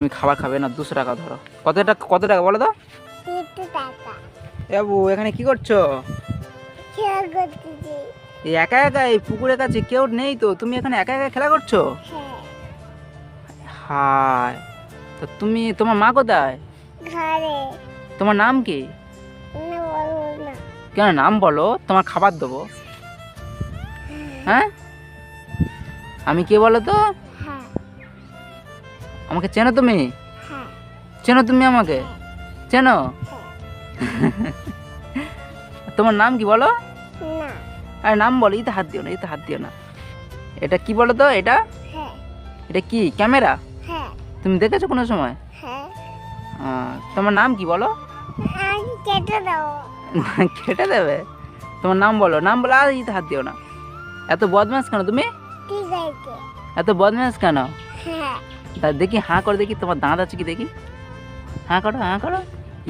তুমি খাবার খাবে না 200 টাকা ধরো। কত টাকা বলো তো? 200 টাকা। বাবু এখানে কি করছো? খেলা করতেছি। এই একা একা এই পুকুরের কাছে কেউ নেই তো, তুমি এখানে একা একা খেলা করছো? হ্যাঁ। হায়, তো তোমার মা কোথায়? ঘরে। তোমার নাম কি? না বলবো না। কেন, নাম বলো, তোমার খাবার দেবো। হ্যাঁ, আমি কে বলো তো? হ্যাঁ। আমাকে চেনো তুমি? হ্যাঁ। চেনো তুমি আমাকে? চেনো? তোমার নাম কি বলো? না। আরে নাম বলো, ইতে হাত দিও না, ইতে হাত দিও না। এটা কি বলো তো? এটা হ্যাঁ। এটা কি ক্যামেরা? হ্যাঁ। তুমি দেখেছো কোনো সময়? হ্যাঁ। তোমার নাম কি বলো? আমি কেটে দাও। কেটে দেবে? তোমার নাম বলো, নাম বলো, আর ইতে হাত দিও না। এত বদমাস কেন তুমি? ঠিক আছে। এত বদমাস কেন? হ্যাঁ। তা দেখি, হাঁ করে দেখি, তোমার দাঁত আছে কি দেখি। হাঁ করো, হাঁ করো।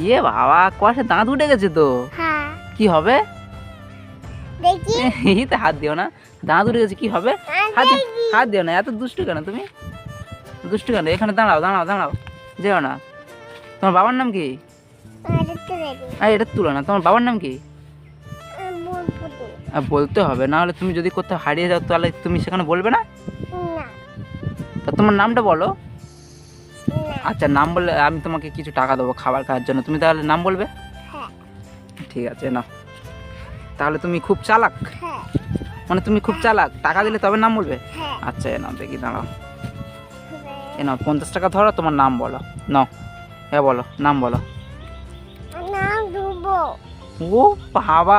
ইয়ে বাবা, কষে দাঁত উঠে গেছে তো। হ্যাঁ। কি হবে? দেখি। ইতে হাত দিও না, দাঁত উঠে গেছে, কি হবে? হাত দিও না, এত দুষ্টু কেন তুমি? দুষ্টু কেন? এখানে দাঁড়াও দাঁড়াও দাঁড়াও, যেও না। তোমার বাবার নাম কি? আরে এটা তুলো না, তোমার বাবার নাম কি? বলতে হবে, না হলে তুমি যদি কোথাও হারিয়ে যাও তাহলে তুমি সেখানে বলবে না। তা তোমার নামটা বলো। আচ্ছা, নাম বললে আমি তোমাকে কিছু টাকা দেবো খাবার খাওয়ার জন্য, তুমি তাহলে নাম বলবে। ঠিক আছে, না তাহলে তুমি খুব চালাক, মানে তুমি খুব চালাক, টাকা দিলে তবে নাম বলবে। আচ্ছা, এ নাও দেখি, দাঁড়াও, এ নাও 50 টাকা ধরো, তোমার নাম বলো। নাও, হ্যাঁ বলো, নাম বলো। নাম ডুবো। ও বাবা,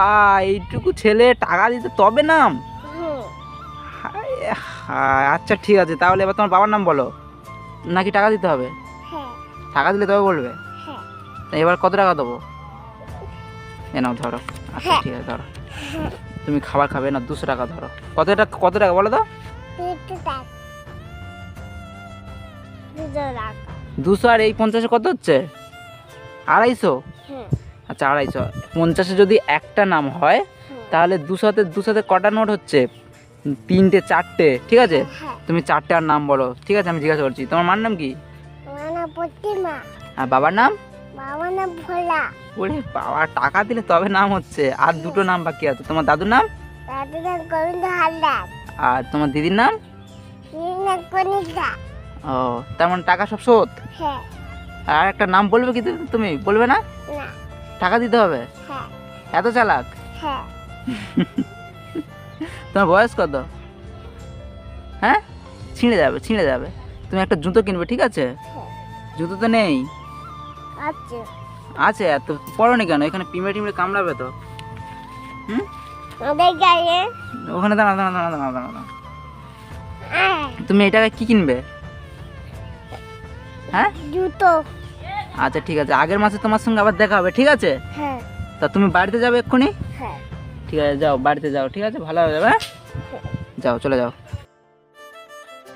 এইটুকু ছেলে টাকা দিতে তবে নাম? হায় হায়, আচ্ছা ঠিক আছে, তাহলে এবার তোমার বাবার নাম বলো, নাকি টাকা দিতে হবে? টাকা দিলে তবে বলবে। তা এবার কত টাকা দেবো? এ নাও ধরো। আচ্ছা ঠিক আছে, ধরো। তুমি খাবার খাবে না 200 টাকা ধরো। কত টাকা বলো তো? 200 আর এই 50 কত হচ্ছে? 250। আচ্ছা 250, 50 যদি একটা নাম হয় তাহলে 200তে কটা নোট হচ্ছে? 3টে 4টে, ঠিক আছে। তুমি 4টে আর নাম বলো, ঠিক আছে, আমি জিজ্ঞাসা করছি। তোমার মার নাম কি? আর বাবার নাম? বাবার নাম ভোলা। ওরে বাবা, টাকা দিলে তবে নাম হচ্ছে। আর দুটো নাম বাকি আছে, তোমার দাদুর নাম? দাদুর নাম গোবিন্দ হালদার। আর তোমার দিদির নাম? কনিকা। ও, তার মানে টাকা সব শোধ। হ্যাঁ। আর একটা নাম বলবে কি তুমি? বলবে না? না। টাকা দিতে হবে? হ্যাঁ। এত চালাক? হ্যাঁ। তোমার বয়স কত? হ্যাঁ, ছিঁড়ে যাবে, ছিঁড়ে যাবে। তুমি একটা জুতো কিনবে, ঠিক আছে? জুতো তো নেই? আচ্ছা। আছে, এত পড়োনি কেন? এখানে পিঁমড়ে কামড়াবে তো। হুম, ওখানে দাঁড়া দাঁড়া দাঁড়া দাঁড়া দাঁড়া দাঁড়া। তুমি এই টাকায় কি কিনবে? হ্যাঁ, জুতো। আচ্ছা ঠিক আছে, আগের মাসে তোমার সঙ্গে আবার দেখা হবে, ঠিক আছে? হ্যাঁ। তা তুমি বাড়িতে যাবে এক্ষুনি? হ্যাঁ। ঠিক আছে, যাও বাড়িতে যাও, ঠিক আছে, ভালো হয়ে যাবে। যাও, চলে যাও।